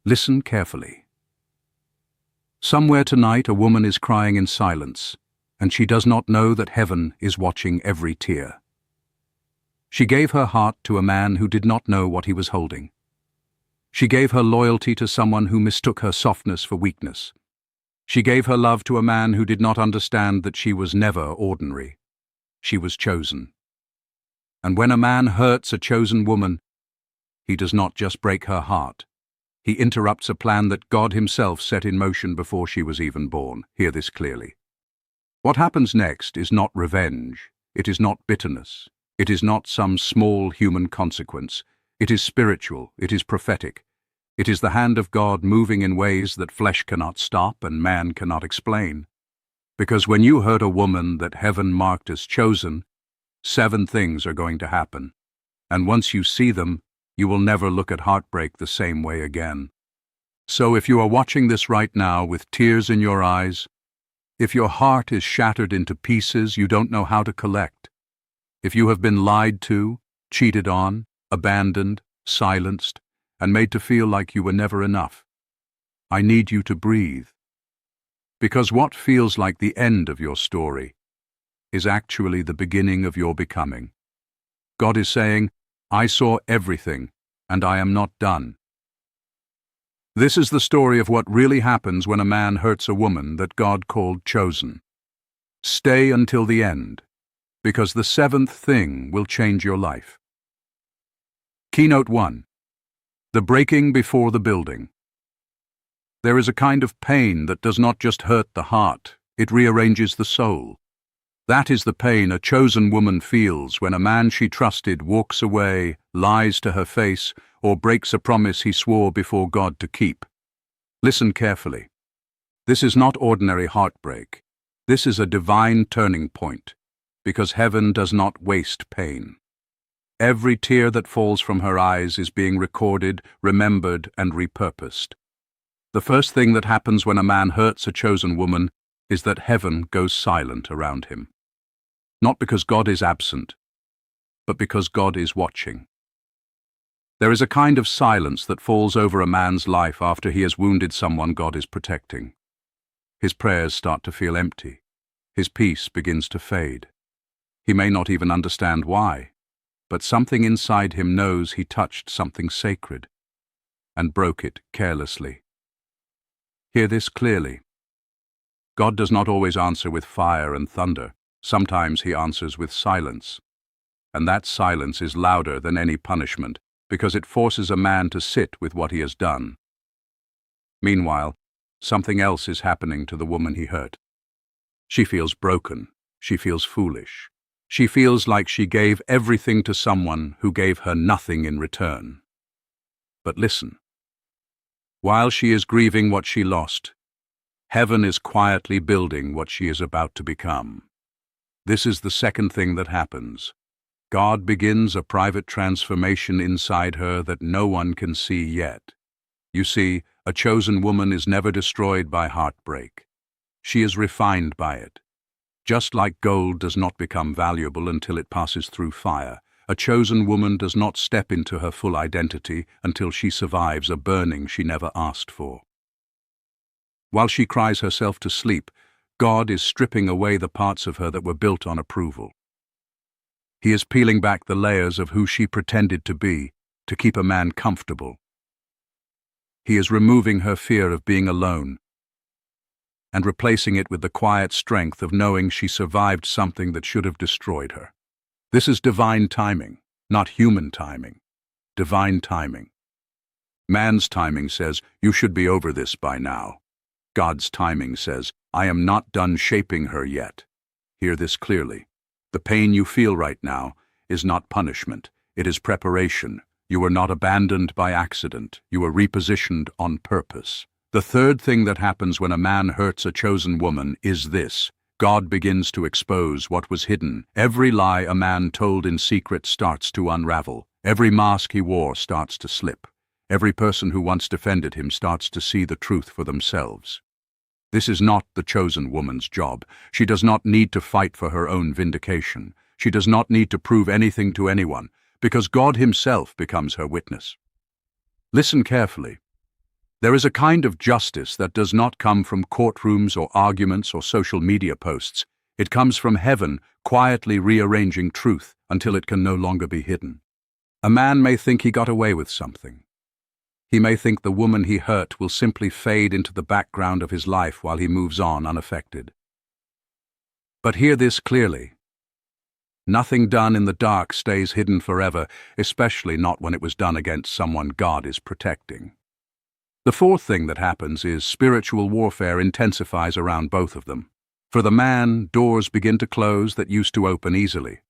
Listen carefully. Somewhere tonight a woman is crying in silence, and she does not know that heaven is watching every tear. She gave her heart to a man who did not know what he was holding. She gave her loyalty to someone who mistook her softness for weakness. She gave her love to a man who did not understand that she was never ordinary. She was chosen. And when a man hurts a chosen woman, he does not just break her heart. He interrupts a plan that God himself set in motion before she was even born. Hear this clearly. What happens next is not revenge. It is not bitterness. It is not some small human consequence. It is spiritual. It is prophetic. It is the hand of God moving in ways that flesh cannot stop and man cannot explain. Because when you hurt a woman that heaven marked as chosen, 7 things are going to happen. And once you see them, you will never look at heartbreak the same way again. So if you are watching this right now with tears in your eyes, if your heart is shattered into pieces you don't know how to collect, if you have been lied to, cheated on, abandoned, silenced, and made to feel like you were never enough, I need you to breathe. Because what feels like the end of your story is actually the beginning of your becoming. God is saying, I saw everything, and I am not done. This is the story of what really happens when a man hurts a woman that God called chosen. Stay until the end, because the 7th thing will change your life. Keynote 1. The breaking before the building. There is a kind of pain that does not just hurt the heart, it rearranges the soul. That is the pain a chosen woman feels when a man she trusted walks away, lies to her face, or breaks a promise he swore before God to keep. Listen carefully. This is not ordinary heartbreak. This is a divine turning point, because heaven does not waste pain. Every tear that falls from her eyes is being recorded, remembered, and repurposed. The first thing that happens when a man hurts a chosen woman is that heaven goes silent around him. Not because God is absent, but because God is watching. There is a kind of silence that falls over a man's life after he has wounded someone God is protecting. His prayers start to feel empty. His peace begins to fade. He may not even understand why, but something inside him knows he touched something sacred and broke it carelessly. Hear this clearly. God does not always answer with fire and thunder. Sometimes he answers with silence. And that silence is louder than any punishment because it forces a man to sit with what he has done. Meanwhile, something else is happening to the woman he hurt. She feels broken. She feels foolish. She feels like she gave everything to someone who gave her nothing in return. But listen. While she is grieving what she lost, heaven is quietly building what she is about to become. This is the second thing that happens. God begins a private transformation inside her that no one can see yet. You see, a chosen woman is never destroyed by heartbreak. She is refined by it. Just like gold does not become valuable until it passes through fire, a chosen woman does not step into her full identity until she survives a burning she never asked for. While she cries herself to sleep, God is stripping away the parts of her that were built on approval. He is peeling back the layers of who she pretended to be to keep a man comfortable. He is removing her fear of being alone and replacing it with the quiet strength of knowing she survived something that should have destroyed her. This is divine timing, not human timing. Divine timing. Man's timing says, you should be over this by now. God's timing says, I am not done shaping her yet. Hear this clearly. The pain you feel right now is not punishment. It is preparation. You were not abandoned by accident. You were repositioned on purpose. The third thing that happens when a man hurts a chosen woman is this. God begins to expose what was hidden. Every lie a man told in secret starts to unravel. Every mask he wore starts to slip. Every person who once defended him starts to see the truth for themselves. This is not the chosen woman's job. She does not need to fight for her own vindication. She does not need to prove anything to anyone, because God himself becomes her witness. Listen carefully. There is a kind of justice that does not come from courtrooms or arguments or social media posts. It comes from heaven, quietly rearranging truth until it can no longer be hidden. A man may think he got away with something. He may think the woman he hurt will simply fade into the background of his life while he moves on unaffected. But hear this clearly. Nothing done in the dark stays hidden forever, especially not when it was done against someone God is protecting. The fourth thing that happens is spiritual warfare intensifies around both of them. For the man, doors begin to close that used to open easily.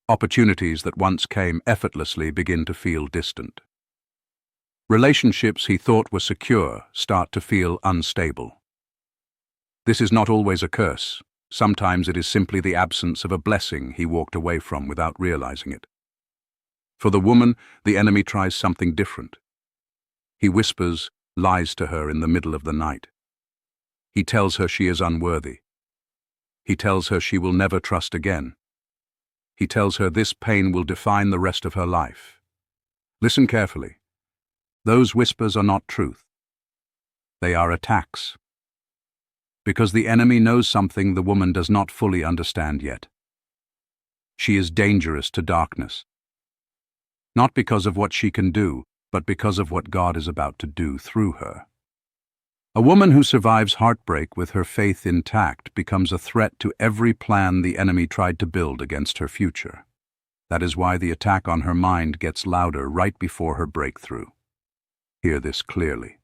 Opportunities that once came effortlessly begin to feel distant. Relationships he thought were secure start to feel unstable. This is not always a curse. Sometimes it is simply the absence of a blessing he walked away from without realizing it. For the woman, the enemy tries something different. He whispers, lies to her in the middle of the night. He tells her she is unworthy. He tells her she will never trust again. He tells her this pain will define the rest of her life. Listen carefully. Those whispers are not truth. They are attacks. Because the enemy knows something the woman does not fully understand yet. She is dangerous to darkness. Not because of what she can do, but because of what God is about to do through her. A woman who survives heartbreak with her faith intact becomes a threat to every plan the enemy tried to build against her future. That is why the attack on her mind gets louder right before her breakthrough. Hear this clearly.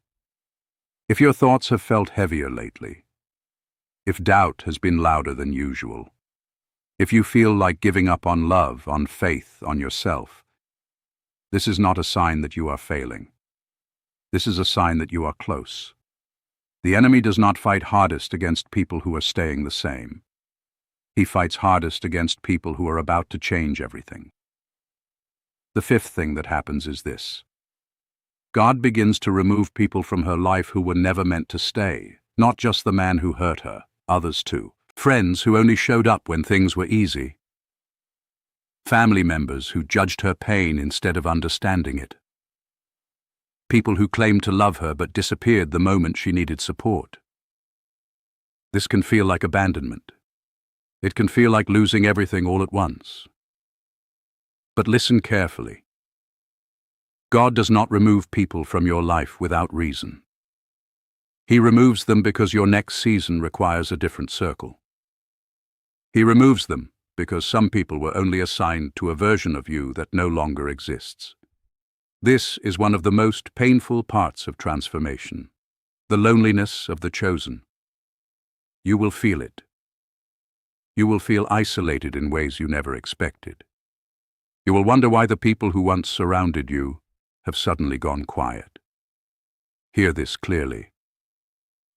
If your thoughts have felt heavier lately, if doubt has been louder than usual, if you feel like giving up on love, on faith, on yourself, this is not a sign that you are failing. This is a sign that you are close. The enemy does not fight hardest against people who are staying the same. He fights hardest against people who are about to change everything. The fifth thing that happens is this. God begins to remove people from her life who were never meant to stay, not just the man who hurt her, others too. Friends who only showed up when things were easy. Family members who judged her pain instead of understanding it. People who claimed to love her but disappeared the moment she needed support. This can feel like abandonment. It can feel like losing everything all at once. But listen carefully. God does not remove people from your life without reason. He removes them because your next season requires a different circle. He removes them because some people were only assigned to a version of you that no longer exists. This is one of the most painful parts of transformation, the loneliness of the chosen. You will feel it. You will feel isolated in ways you never expected. You will wonder why the people who once surrounded you have suddenly gone quiet. Hear this clearly.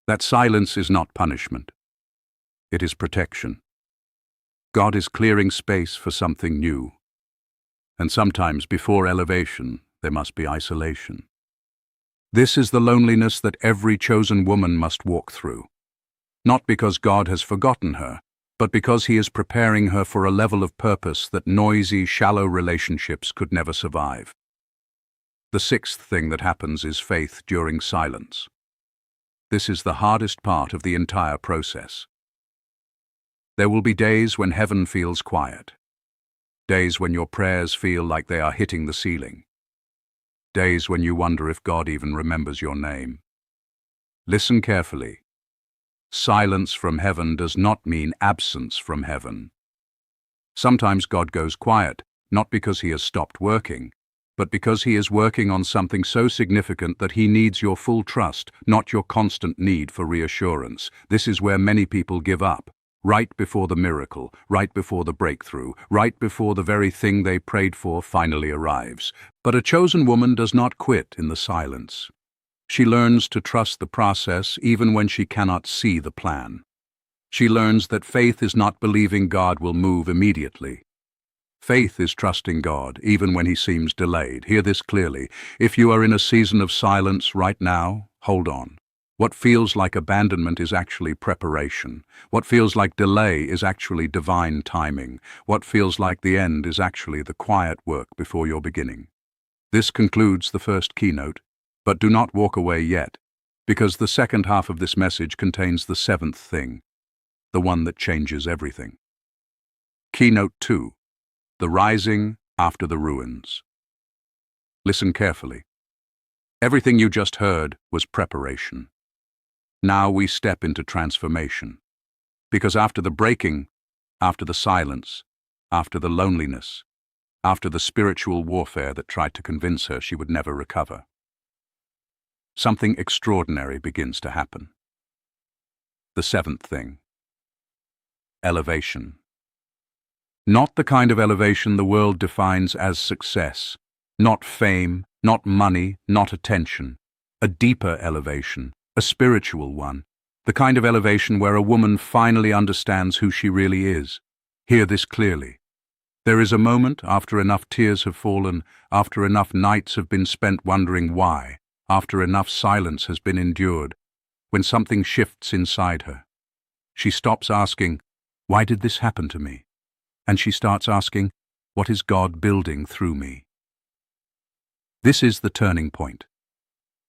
That silence is not punishment. It is protection. God is clearing space for something new. And sometimes before elevation, there must be isolation. This is the loneliness that every chosen woman must walk through. Not because God has forgotten her, but because He is preparing her for a level of purpose that noisy, shallow relationships could never survive. The sixth thing that happens is faith during silence. This is the hardest part of the entire process. There will be days when heaven feels quiet. Days when your prayers feel like they are hitting the ceiling. Days when you wonder if God even remembers your name. Listen carefully. Silence from heaven does not mean absence from heaven. Sometimes God goes quiet, not because He has stopped working, but because He is working on something so significant that He needs your full trust, not your constant need for reassurance. This is where many people give up, right before the miracle, right before the breakthrough, right before the very thing they prayed for finally arrives. But a chosen woman does not quit in the silence. She learns to trust the process even when she cannot see the plan. She learns that faith is not believing God will move immediately. Faith is trusting God, even when He seems delayed. Hear this clearly. If you are in a season of silence right now, hold on. What feels like abandonment is actually preparation. What feels like delay is actually divine timing. What feels like the end is actually the quiet work before your beginning. This concludes the first keynote, but do not walk away yet. because the second half of this message contains the seventh thing, the one that changes everything. Keynote 2. The Rising After the Ruins. Listen carefully. Everything you just heard was preparation. Now we step into transformation. Because after the breaking, after the silence, after the loneliness, after the spiritual warfare that tried to convince her she would never recover, something extraordinary begins to happen. The seventh thing. Elevation. Not the kind of elevation the world defines as success, not fame, not money, not attention. A deeper elevation, a spiritual one, the kind of elevation where a woman finally understands who she really is. Hear this clearly. There is a moment after enough tears have fallen, after enough nights have been spent wondering why, after enough silence has been endured, when something shifts inside her. She stops asking, "Why did this happen to me?" And she starts asking, "What is God building through me?" This is the turning point.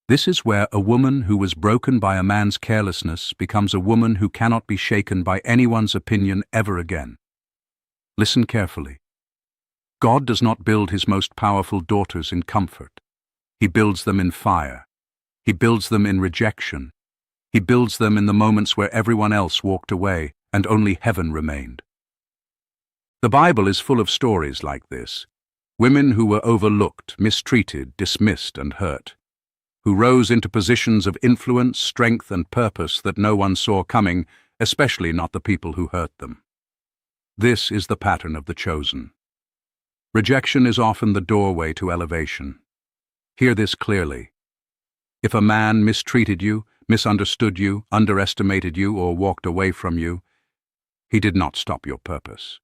This is where a woman who was broken by a man's carelessness becomes a woman who cannot be shaken by anyone's opinion ever again. Listen carefully. God does not build his most powerful daughters in comfort. He builds them in fire. He builds them in rejection. He builds them in the moments where everyone else walked away and only heaven remained. The Bible is full of stories like this. Women who were overlooked, mistreated, dismissed, and hurt. Who rose into positions of influence, strength, and purpose that no one saw coming, especially not the people who hurt them. This is the pattern of the chosen. Rejection is often the doorway to elevation. Hear this clearly. If a man mistreated you, misunderstood you, underestimated you, or walked away from you, he did not stop your purpose.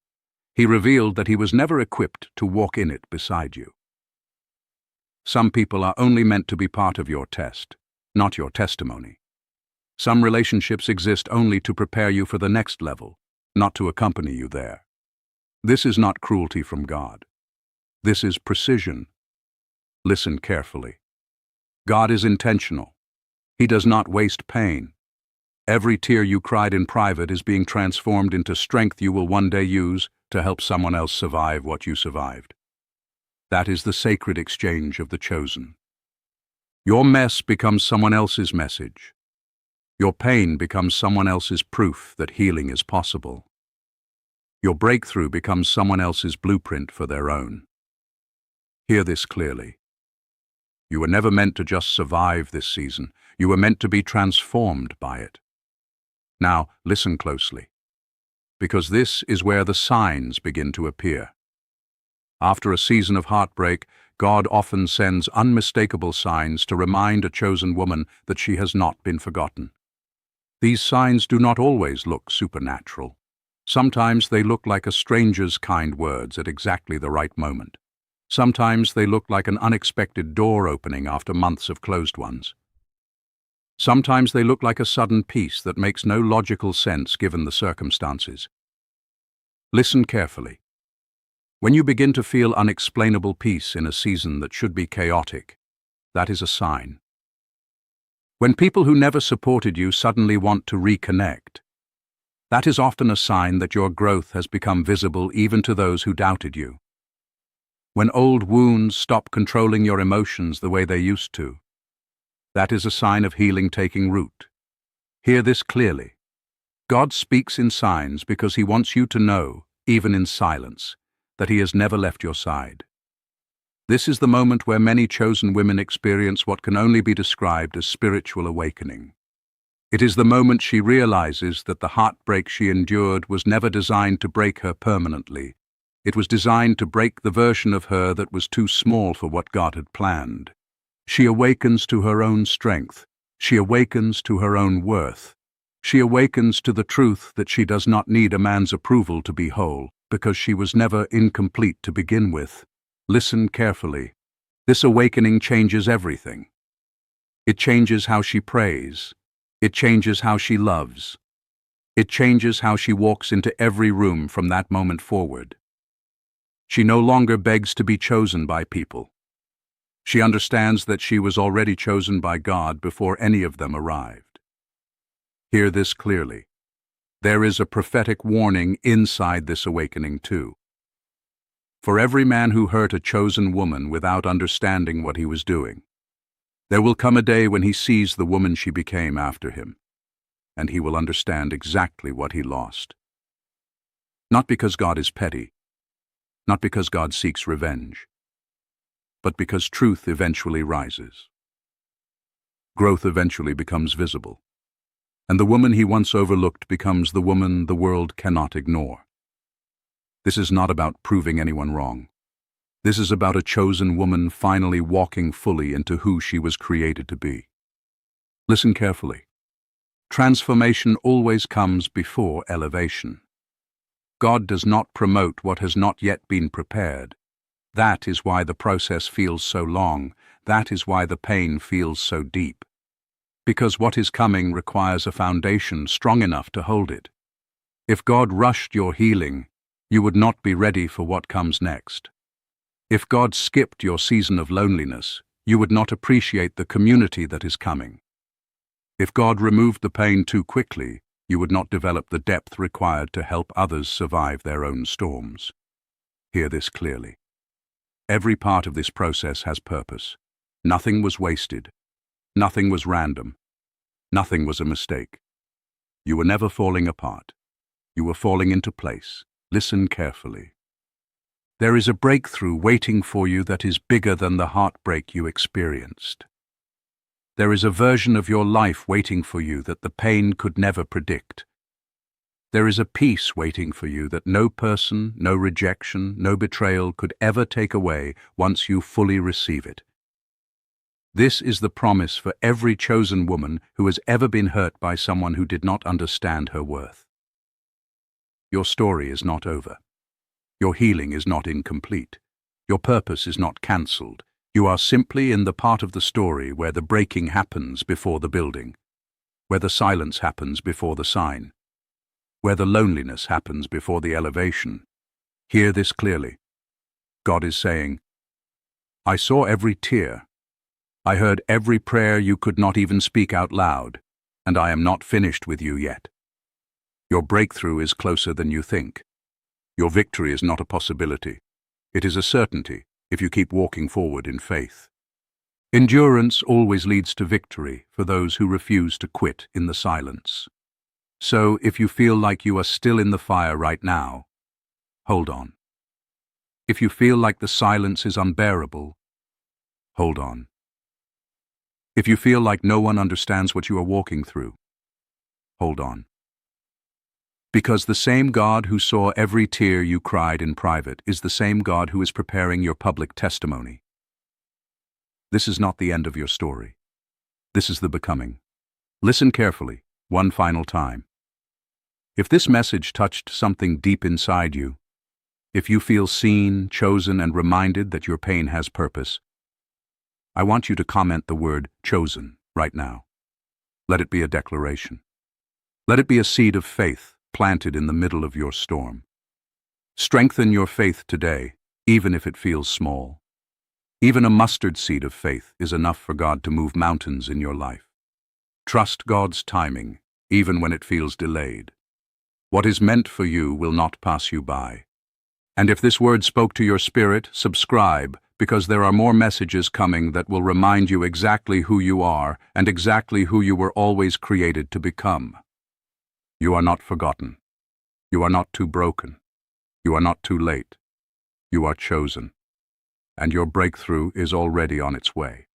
He revealed that he was never equipped to walk in it beside you. Some people are only meant to be part of your test, not your testimony. Some relationships exist only to prepare you for the next level, not to accompany you there. This is not cruelty from God. This is precision. Listen carefully. God is intentional. He does not waste pain. Every tear you cried in private is being transformed into strength you will one day use to help someone else survive what you survived. That is the sacred exchange of the chosen. Your mess becomes someone else's message. Your pain becomes someone else's proof that healing is possible. Your breakthrough becomes someone else's blueprint for their own. Hear this clearly. You were never meant to just survive this season. You were meant to be transformed by it. Now, listen closely, because this is where the signs begin to appear. After a season of heartbreak, God often sends unmistakable signs to remind a chosen woman that she has not been forgotten. These signs do not always look supernatural. Sometimes they look like a stranger's kind words at exactly the right moment. Sometimes they look like an unexpected door opening after months of closed ones. Sometimes they look like a sudden peace that makes no logical sense given the circumstances. Listen carefully. When you begin to feel unexplainable peace in a season that should be chaotic, that is a sign. When people who never supported you suddenly want to reconnect, that is often a sign that your growth has become visible even to those who doubted you. When old wounds stop controlling your emotions the way they used to, that is a sign of healing taking root. Hear this clearly. God speaks in signs because he wants you to know, even in silence, that he has never left your side. This is the moment where many chosen women experience what can only be described as spiritual awakening. It is the moment she realizes that the heartbreak she endured was never designed to break her permanently. It was designed to break the version of her that was too small for what God had planned. She awakens to her own strength. She awakens to her own worth. She awakens to the truth that she does not need a man's approval to be whole, because she was never incomplete to begin with. Listen carefully. This awakening changes everything. It changes how she prays. It changes how she loves. It changes how she walks into every room from that moment forward. She no longer begs to be chosen by people. She understands that she was already chosen by God before any of them arrived. Hear this clearly. There is a prophetic warning inside this awakening too. For every man who hurt a chosen woman without understanding what he was doing, there will come a day when he sees the woman she became after him, and he will understand exactly what he lost. Not because God is petty, not because God seeks revenge, but because truth eventually rises. Growth eventually becomes visible, and the woman he once overlooked becomes the woman the world cannot ignore. This is not about proving anyone wrong. This is about a chosen woman finally walking fully into who she was created to be. Listen carefully. Transformation always comes before elevation. God does not promote what has not yet been prepared. That is why the process feels so long. That is why the pain feels so deep. Because what is coming requires a foundation strong enough to hold it. If God rushed your healing, you would not be ready for what comes next. If God skipped your season of loneliness, you would not appreciate the community that is coming. If God removed the pain too quickly, you would not develop the depth required to help others survive their own storms. Hear this clearly. Every part of this process has purpose. Nothing was wasted. Nothing was random. Nothing was a mistake. You were never falling apart. You were falling into place. Listen carefully. There is a breakthrough waiting for you that is bigger than the heartbreak you experienced. There is a version of your life waiting for you that the pain could never predict. There is a peace waiting for you that no person, no rejection, no betrayal could ever take away once you fully receive it. This is the promise for every chosen woman who has ever been hurt by someone who did not understand her worth. Your story is not over. Your healing is not incomplete. Your purpose is not cancelled. You are simply in the part of the story where the breaking happens before the building, where the silence happens before the sign, where the loneliness happens before the elevation. Hear this clearly. God is saying, I saw every tear. I heard every prayer you could not even speak out loud, and I am not finished with you yet. Your breakthrough is closer than you think. Your victory is not a possibility. It is a certainty if you keep walking forward in faith. Endurance always leads to victory for those who refuse to quit in the silence. So, if you feel like you are still in the fire right now, hold on. If you feel like the silence is unbearable, hold on. If you feel like no one understands what you are walking through, hold on. Because the same God who saw every tear you cried in private is the same God who is preparing your public testimony. This is not the end of your story. This is the becoming. Listen carefully, one final time. If this message touched something deep inside you, if you feel seen, chosen, and reminded that your pain has purpose, I want you to comment the word chosen right now. Let it be a declaration. Let it be a seed of faith planted in the middle of your storm. Strengthen your faith today, even if it feels small. Even a mustard seed of faith is enough for God to move mountains in your life. Trust God's timing, even when it feels delayed. What is meant for you will not pass you by. And if this word spoke to your spirit, subscribe, because there are more messages coming that will remind you exactly who you are and exactly who you were always created to become. You are not forgotten. You are not too broken. You are not too late. You are chosen. And your breakthrough is already on its way.